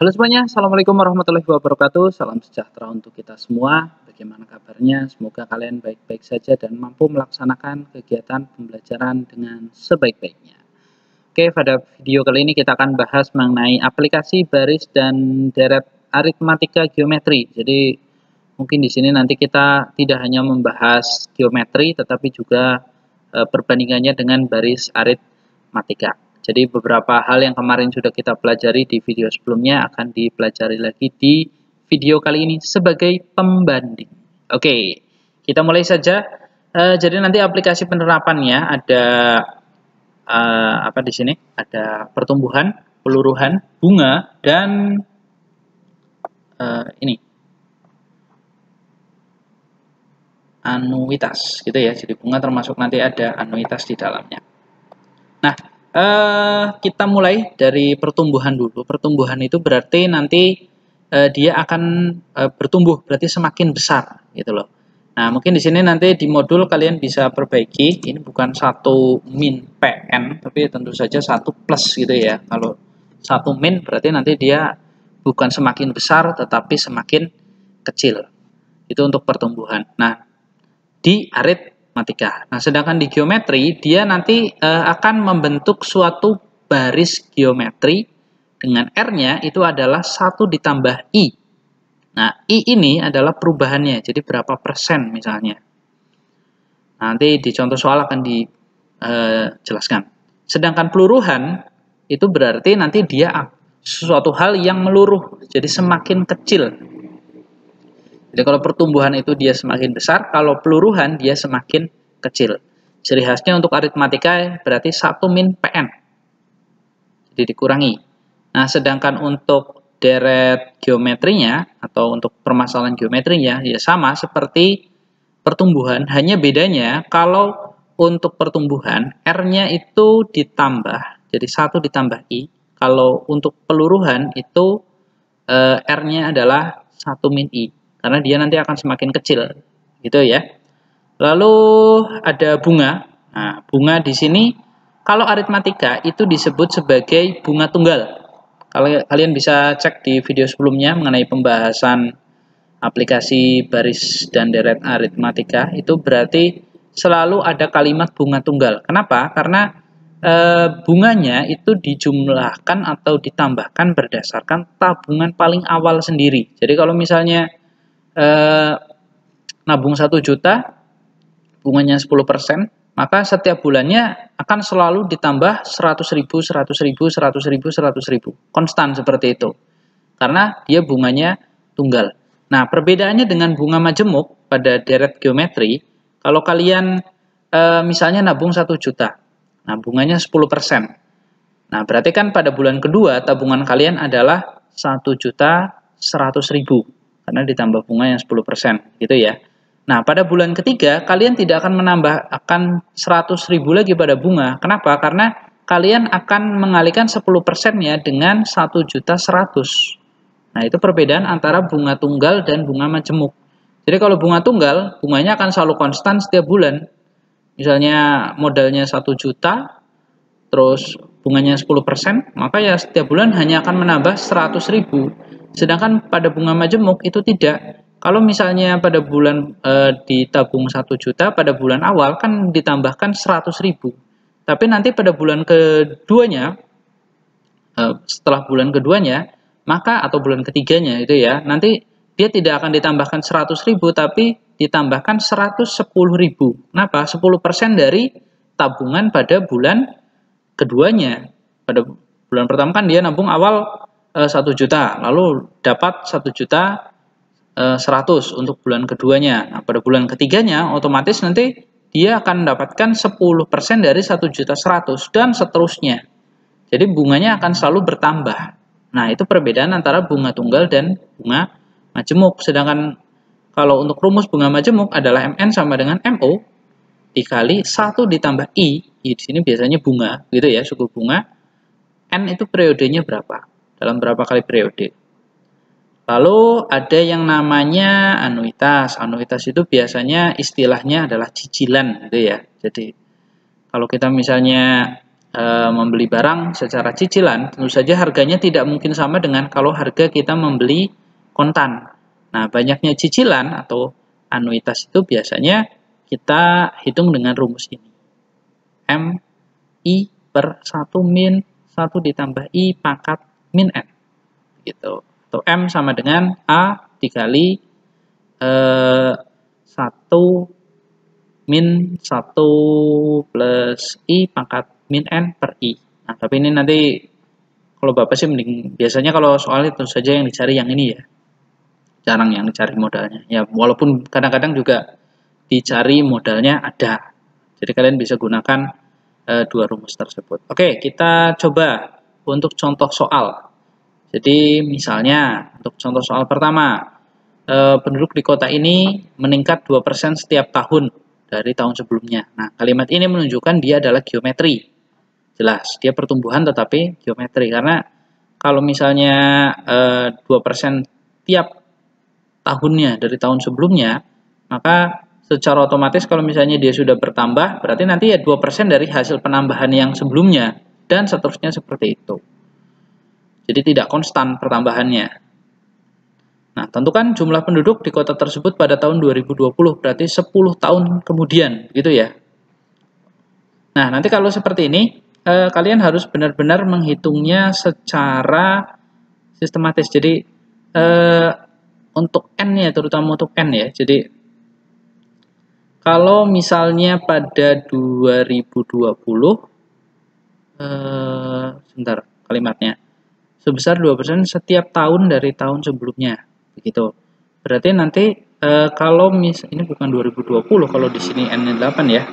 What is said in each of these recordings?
Halo semuanya, Assalamualaikum warahmatullahi wabarakatuh. Salam sejahtera untuk kita semua. Bagaimana kabarnya? Semoga kalian baik-baik saja dan mampu melaksanakan kegiatan pembelajaran dengan sebaik-baiknya. Oke, pada video kali ini kita akan bahas mengenai aplikasi baris dan deret aritmatika geometri. Jadi mungkin di sini nanti kita tidak hanya membahas geometri, tetapi juga perbandingannya dengan baris aritmatika. Jadi beberapa hal yang kemarin sudah kita pelajari di video sebelumnya akan dipelajari lagi di video kali ini sebagai pembanding. Oke, kita mulai saja. Jadi nanti aplikasi penerapannya ada apa di sini? Ada pertumbuhan, peluruhan, bunga, dan ini anuitas, gitu ya. Jadi bunga termasuk nanti ada anuitas di dalamnya. Nah, kita mulai dari pertumbuhan dulu. Pertumbuhan itu berarti nanti dia akan bertumbuh, berarti semakin besar, gitu loh. Nah, mungkin di sini nanti di modul kalian bisa perbaiki. Ini bukan 1 min PN, tapi tentu saja 1 plus gitu ya. Kalau 1 min berarti nanti dia bukan semakin besar, tetapi semakin kecil. Itu untuk pertumbuhan. Nah, di aritmatika. Nah, sedangkan di geometri dia nanti akan membentuk suatu baris geometri dengan R-nya itu adalah 1 ditambah I. Nah, I ini adalah perubahannya, jadi berapa persen misalnya. Nanti di contoh soal akan dijelaskan. Sedangkan peluruhan itu berarti nanti dia sesuatu hal yang meluruh, jadi semakin kecil. Jadi kalau pertumbuhan itu dia semakin besar, kalau peluruhan dia semakin kecil. Ciri khasnya untuk aritmatika berarti 1 min PN. Jadi dikurangi. Nah, sedangkan untuk deret geometrinya atau untuk permasalahan geometrinya ya sama seperti pertumbuhan, hanya bedanya kalau untuk pertumbuhan R-nya itu ditambah, jadi 1 ditambah I. Kalau untuk peluruhan itu R-nya adalah 1 min I. Karena dia nanti akan semakin kecil, gitu ya. Lalu ada bunga. Nah, bunga di sini kalau aritmatika itu disebut sebagai bunga tunggal. Kalau kalian bisa cek di video sebelumnya mengenai pembahasan aplikasi baris dan deret aritmatika, itu berarti selalu ada kalimat bunga tunggal. Kenapa? Karena bunganya itu dijumlahkan atau ditambahkan berdasarkan tabungan paling awal sendiri. Jadi kalau misalnya nabung 1 juta, bunganya 10%, maka setiap bulannya akan selalu ditambah 100.000, 100.000, 100.000, 100.000. Konstan seperti itu. Karena dia bunganya tunggal. Nah, perbedaannya dengan bunga majemuk pada deret geometri, kalau kalian misalnya nabung 1 juta, nah bunganya 10%. Nah, berarti kan pada bulan kedua tabungan kalian adalah 1.100.000. Karena ditambah bunga yang 10%, gitu ya. Nah, pada bulan ketiga, kalian tidak akan menambahkan 100.000 lagi pada bunga. Kenapa? Karena kalian akan mengalihkan 10%-nya dengan 1.100.000. Nah, itu perbedaan antara bunga tunggal dan bunga majemuk. Jadi kalau bunga tunggal, bunganya akan selalu konstan setiap bulan. Misalnya modalnya 1 juta, terus bunganya 10%, maka ya setiap bulan hanya akan menambah 100.000. Sedangkan pada bunga majemuk itu tidak. Kalau misalnya pada bulan ditabung 1 juta, pada bulan awal kan ditambahkan 100.000. Tapi nanti pada bulan keduanya, setelah bulan keduanya, maka atau bulan ketiganya itu ya, nanti dia tidak akan ditambahkan 100.000, tapi ditambahkan 110.000. Kenapa? 10% dari tabungan pada bulan keduanya. Pada bulan pertama kan dia nabung awal 1 juta, lalu dapat 1 juta 100 untuk bulan keduanya. Nah, pada bulan ketiganya otomatis nanti dia akan mendapatkan 10% dari 1.100.000 dan seterusnya. Jadi bunganya akan selalu bertambah. Nah, itu perbedaan antara bunga tunggal dan bunga majemuk. Sedangkan kalau untuk rumus bunga majemuk adalah MN sama dengan MO dikali 1 ditambah I. Di sini biasanya bunga, gitu ya, suku bunga. N itu periodenya berapa? Dalam berapa kali periode? Lalu ada yang namanya anuitas. Anuitas itu biasanya istilahnya adalah cicilan, gitu ya. Jadi kalau kita misalnya membeli barang secara cicilan, tentu saja harganya tidak mungkin sama dengan kalau harga kita membeli kontan. Nah, banyaknya cicilan atau anuitas itu biasanya kita hitung dengan rumus ini. M I per 1 min 1 ditambah I pangkat min N. Gitu. Atau M sama dengan A dikali 1 min 1 plus I pangkat min N per I. Nah, tapi ini nanti kalau Bapak sih mending, biasanya kalau soal itu saja yang dicari yang ini ya. Jarang yang dicari modalnya. Ya, walaupun kadang-kadang juga dicari modalnya ada. Jadi kalian bisa gunakan dua rumus tersebut. Oke, kita coba untuk contoh soal. Jadi misalnya untuk contoh soal pertama, penduduk di kota ini meningkat 2% setiap tahun dari tahun sebelumnya. Nah, kalimat ini menunjukkan dia adalah geometri. Jelas, dia pertumbuhan tetapi geometri. Karena kalau misalnya 2% tiap tahunnya dari tahun sebelumnya, maka secara otomatis kalau misalnya dia sudah bertambah, berarti nanti ya 2% dari hasil penambahan yang sebelumnya, dan seterusnya seperti itu. Jadi tidak konstan pertambahannya. Nah, tentukan jumlah penduduk di kota tersebut pada tahun 2020, berarti 10 tahun kemudian, gitu ya. Nah, nanti kalau seperti ini, kalian harus benar-benar menghitungnya secara sistematis. Jadi, untuk N-nya, terutama untuk N ya. Jadi, kalau misalnya pada 2020, sebentar kalimatnya, sebesar 2% setiap tahun dari tahun sebelumnya. Begitu. Berarti nanti kalau ini bukan 2020, kalau di sini N-nya 8 ya.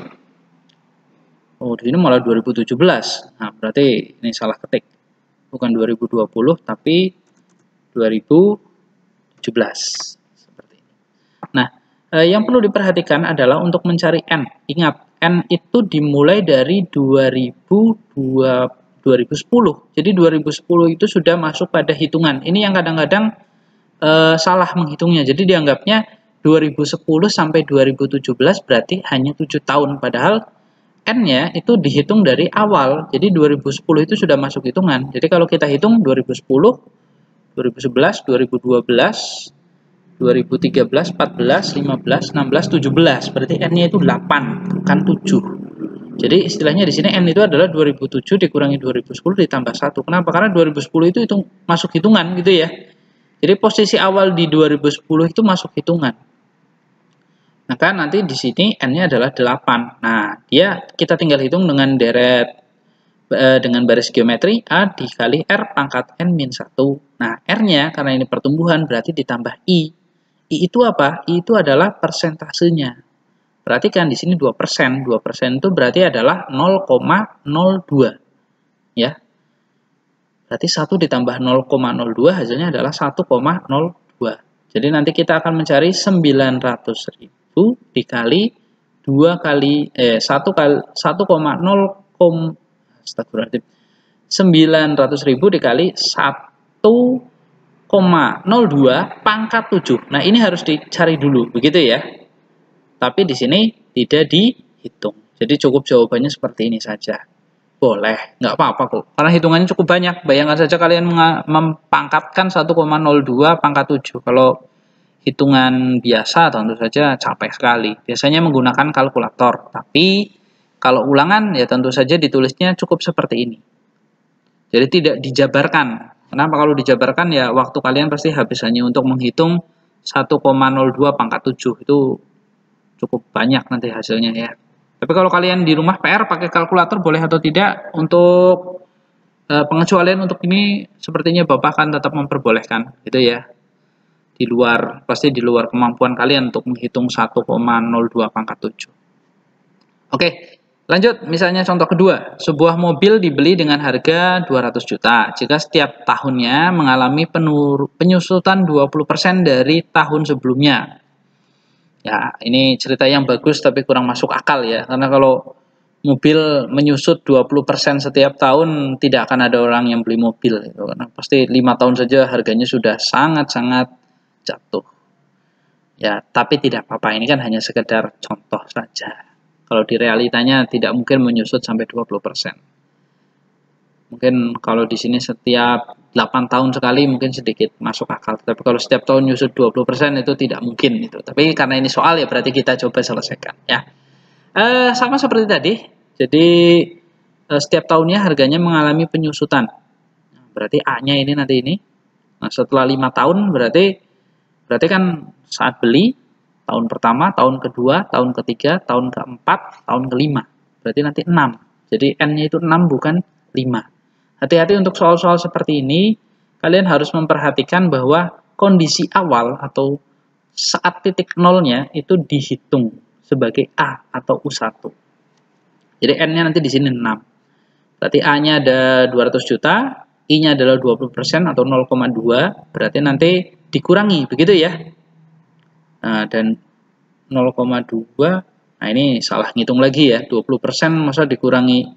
Oh, di sini malah 2017. Nah, berarti ini salah ketik. Bukan 2020 tapi 2017. Seperti ini. Nah, yang perlu diperhatikan adalah untuk mencari N. Ingat, N itu dimulai dari 2010. Jadi 2010 itu sudah masuk pada hitungan. Ini yang kadang-kadang salah menghitungnya. Jadi dianggapnya 2010 sampai 2017 berarti hanya 7 tahun. Padahal N-nya itu dihitung dari awal. Jadi 2010 itu sudah masuk hitungan. Jadi kalau kita hitung 2010, 2011, 2012, 2013, 14, 15, 16, 17. Berarti N-nya itu 8, bukan 7. Jadi istilahnya di sini N itu adalah 2007 dikurangi 2010 ditambah 1. Kenapa? Karena 2010 itu masuk hitungan gitu ya. Jadi posisi awal di 2010 itu masuk hitungan. Maka nanti di sini N-nya adalah 8. Nah, kita tinggal hitung dengan deret dengan baris geometri A dikali R pangkat N min 1. Nah, R-nya karena ini pertumbuhan berarti ditambah I. I itu apa? I itu adalah persentasenya. Perhatikan di sini 2%. 2% itu berarti adalah 0,02. Ya. Berarti 1 ditambah 0,02 hasilnya adalah 1,02. Jadi nanti kita akan mencari 900.000 dikali 2 kali 1 kali 1,0 astagfirullahaladzim. 900.000 dikali 1,02 pangkat 7. Nah, ini harus dicari dulu, begitu ya. Tapi di sini tidak dihitung. Jadi cukup jawabannya seperti ini saja. Boleh, nggak apa-apa kok. Karena hitungannya cukup banyak. Bayangkan saja kalian mempangkatkan 1,02 pangkat 7. Kalau hitungan biasa tentu saja capek sekali. Biasanya menggunakan kalkulator. Tapi kalau ulangan ya tentu saja ditulisnya cukup seperti ini. Jadi tidak dijabarkan. Kenapa kalau dijabarkan ya waktu kalian pasti habis hanya untuk menghitung 1,02 pangkat 7. Itu cukup banyak nanti hasilnya ya. Tapi kalau kalian di rumah PR pakai kalkulator boleh atau tidak, untuk pengecualian untuk ini sepertinya Bapak akan tetap memperbolehkan gitu ya. Pasti di luar kemampuan kalian untuk menghitung 1,02 pangkat 7. Oke, lanjut misalnya contoh kedua. Sebuah mobil dibeli dengan harga 200 juta. Jika setiap tahunnya mengalami penyusutan 20% dari tahun sebelumnya. Ya, ini cerita yang bagus tapi kurang masuk akal ya. Karena kalau mobil menyusut 20% setiap tahun, tidak akan ada orang yang beli mobil gitu. Karena pasti 5 tahun saja harganya sudah sangat-sangat jatuh. Ya, tapi tidak apa-apa. Ini kan hanya sekedar contoh saja. Kalau di realitanya tidak mungkin menyusut sampai 20%. Mungkin kalau di sini setiap 8 tahun sekali mungkin sedikit masuk akal. Tapi kalau setiap tahun nyusut 20% itu tidak mungkin itu. Tapi karena ini soal ya berarti kita coba selesaikan ya. Sama seperti tadi. Jadi setiap tahunnya harganya mengalami penyusutan. Berarti A-nya ini nanti ini. Nah, setelah 5 tahun berarti kan saat beli tahun pertama, tahun kedua, tahun ketiga, tahun keempat, tahun kelima. Berarti nanti 6. Jadi N-nya itu 6 bukan 5. Hati-hati untuk soal-soal seperti ini, kalian harus memperhatikan bahwa kondisi awal atau saat titik nolnya itu dihitung sebagai A atau U1. Jadi N-nya nanti di sini 6. Berarti A-nya ada 200 juta, I-nya adalah 20% atau 0,2, berarti nanti dikurangi, begitu ya. Nah, dan 0,2, nah ini salah ngitung lagi ya, 20% masa dikurangi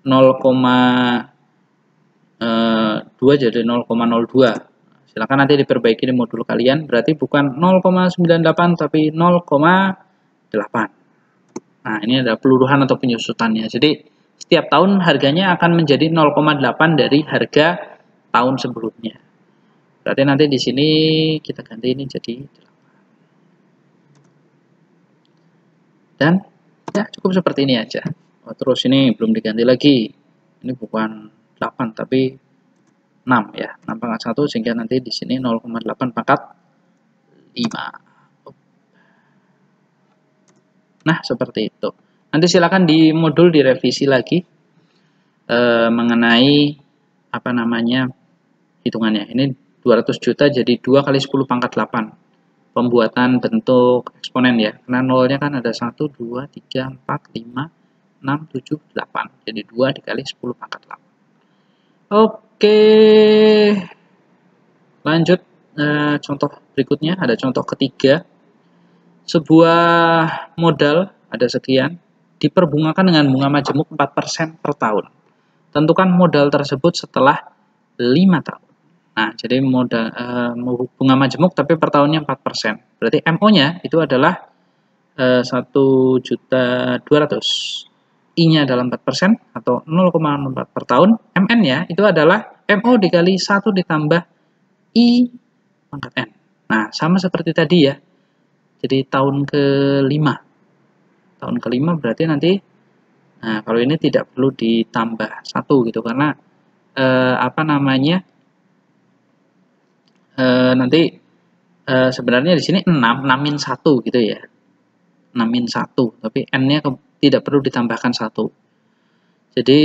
0,2 jadi 0,02. Silakan nanti diperbaiki di modul kalian, berarti bukan 0,98 tapi 0,8. Nah, ini ada peluruhan atau penyusutannya. Jadi setiap tahun harganya akan menjadi 0,8 dari harga tahun sebelumnya. Berarti nanti di sini kita ganti ini jadi 8. Dan ya cukup seperti ini aja. Terus ini belum diganti lagi. Ini bukan 8 tapi 6 ya. 6 pangkat 1 sehingga nanti di sini 0,8 pangkat 5. Nah, seperti itu. Nanti silakan di modul direvisi lagi mengenai apa namanya hitungannya. Ini 200 juta jadi 2 kali 10 pangkat 8. Pembuatan bentuk eksponen ya. Karena nolnya kan ada 1, 2, 3, 4, 5, 6, 7, 8. Jadi 2 dikali 10 pangkat 8. Oke. Lanjut contoh berikutnya. Ada contoh ketiga. Sebuah modal ada sekian diperbungakan dengan bunga majemuk 4% per tahun. Tentukan modal tersebut setelah 5 tahun. Nah, jadi modal bunga majemuk tapi per tahunnya 4%. Berarti MO-nya itu adalah 1.200.000. I-nya adalah 4% atau 0,04 per tahun. MN-nya itu adalah MO dikali 1 ditambah I pangkat N. Nah, sama seperti tadi ya. Jadi tahun kelima. Tahun kelima berarti nanti, nah kalau ini tidak perlu ditambah 1 gitu karena apa namanya nanti sebenarnya di sini 6 min 1 gitu ya. 6 min 1 tapi N-nya tidak perlu ditambahkan 1. Jadi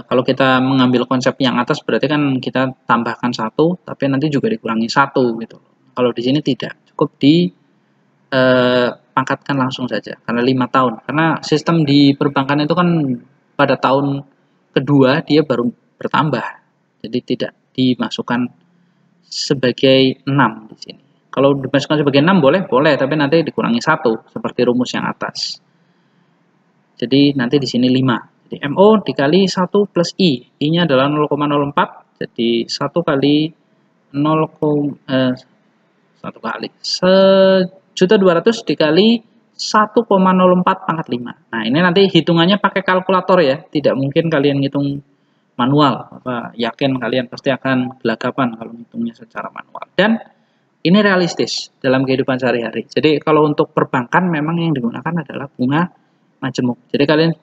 kalau kita mengambil konsep yang atas berarti kan kita tambahkan 1 tapi nanti juga dikurangi 1 gitu. Kalau di sini tidak, cukup dipangkatkan langsung saja karena 5 tahun. Karena sistem di perbankan itu kan pada tahun kedua dia baru bertambah. Jadi tidak dimasukkan sebagai 6 di sini. Kalau dimasukkan sebagai 6 boleh, tapi nanti dikurangi 1 seperti rumus yang atas. Jadi nanti di sini 5. Jadi MO dikali 1 plus I. I-nya adalah 0,04. Jadi 1 kali 1 kali 1.200.000 dikali 1,04 pangkat 5. Nah, ini nanti hitungannya pakai kalkulator ya. Tidak mungkin kalian ngitung manual. Yakin kalian pasti akan gelagapan kalau ngitungnya secara manual. Dan ini realistis dalam kehidupan sehari-hari. Jadi kalau untuk perbankan memang yang digunakan adalah bunga majemuk. Jadi kalian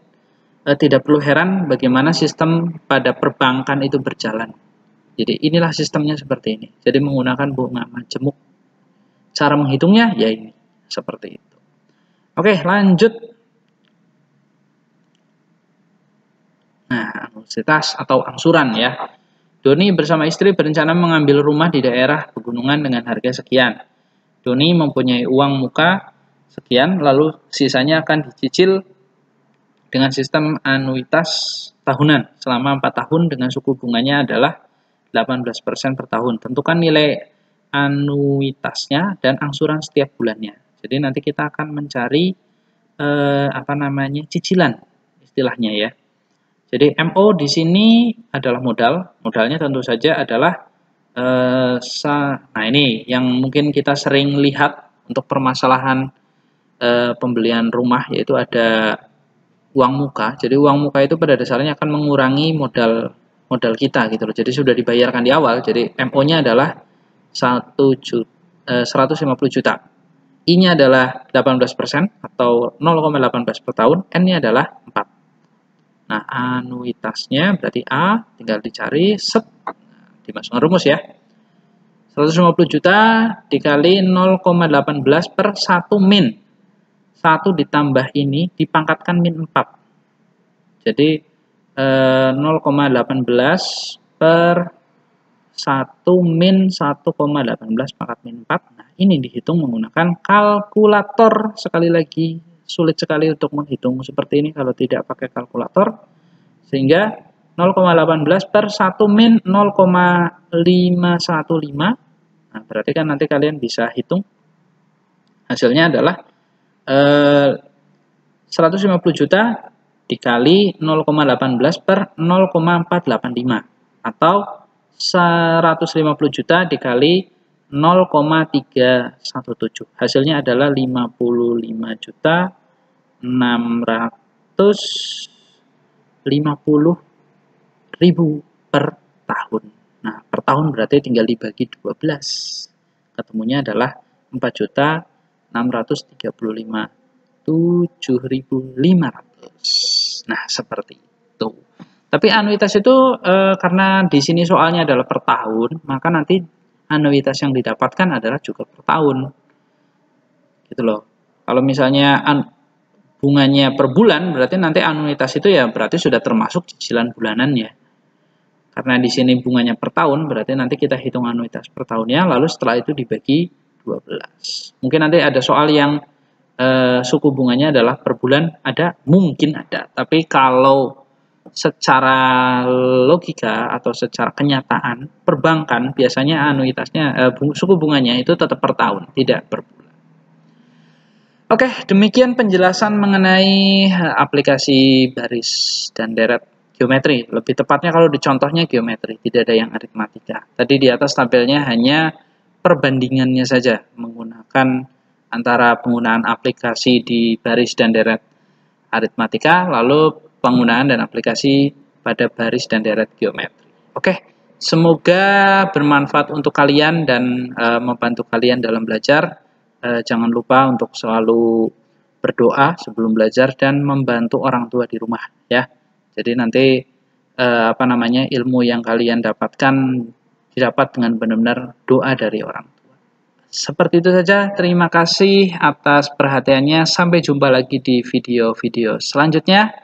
tidak perlu heran bagaimana sistem pada perbankan itu berjalan. Jadi inilah sistemnya seperti ini. Jadi menggunakan bunga majemuk. Cara menghitungnya ya ini seperti itu. Oke, lanjut. Nah, anuitas atau angsuran ya. Doni bersama istri berencana mengambil rumah di daerah pegunungan dengan harga sekian. Doni mempunyai uang muka sekian, lalu sisanya akan dicicil dengan sistem anuitas tahunan selama 4 tahun dengan suku bunganya adalah 18% per tahun. Tentukan nilai anuitasnya dan angsuran setiap bulannya. Jadi nanti kita akan mencari cicilan istilahnya ya. Jadi MO di sini adalah modal. Modalnya tentu saja adalah nah ini yang mungkin kita sering lihat untuk permasalahan pembelian rumah, yaitu ada uang muka. Jadi uang muka itu pada dasarnya akan mengurangi modal kita gitu loh. Jadi sudah dibayarkan di awal. Jadi MO-nya adalah 150 juta. I-nya adalah 18% atau 0,18 per tahun, N-nya adalah 4. Nah, anuitasnya berarti A tinggal dicari, set, dimasukkan rumus ya. 150 juta dikali 0,18 per 1 min. 1 ditambah ini dipangkatkan min 4. Jadi 0,18 per 1 min 1,18 pangkat min 4. Nah, ini dihitung menggunakan kalkulator. Sekali lagi, sulit sekali untuk menghitung seperti ini kalau tidak pakai kalkulator. Sehingga 0,18 per 1 min 0,515. Nah, berarti kan nanti kalian bisa hitung. Hasilnya adalah 150 juta dikali 0,18 per 0,485 atau 150 juta dikali 0,317. Hasilnya adalah 55 juta 650.000 per tahun. Nah, per tahun berarti tinggal dibagi 12. Ketemunya adalah 4 juta 635.700. Nah, seperti itu. Tapi anuitas itu karena di sini soalnya adalah per tahun, maka nanti anuitas yang didapatkan adalah juga per tahun. Gitu loh. Kalau misalnya bunganya per bulan, berarti nanti anuitas itu ya berarti sudah termasuk cicilan bulanannya. Karena di sini bunganya per tahun, berarti nanti kita hitung anuitas per tahunnya, lalu setelah itu dibagi 12. Mungkin nanti ada soal yang suku bunganya adalah per bulan, mungkin ada. Tapi kalau secara logika atau secara kenyataan perbankan biasanya anuitasnya suku bunganya itu tetap per tahun, tidak per bulan. Oke, demikian penjelasan mengenai aplikasi baris dan deret geometri. Lebih tepatnya kalau di contohnya geometri, tidak ada yang aritmatika. Tadi di atas tabelnya hanya perbandingannya saja menggunakan antara penggunaan aplikasi di baris dan deret aritmatika, lalu penggunaan dan aplikasi pada baris dan deret geometri. Oke, semoga bermanfaat untuk kalian dan membantu kalian dalam belajar. Jangan lupa untuk selalu berdoa sebelum belajar dan membantu orang tua di rumah ya. Jadi nanti ilmu yang kalian dapatkan didapat dengan benar-benar doa dari orang tua. Seperti itu saja. Terima kasih atas perhatiannya. Sampai jumpa lagi di video-video selanjutnya.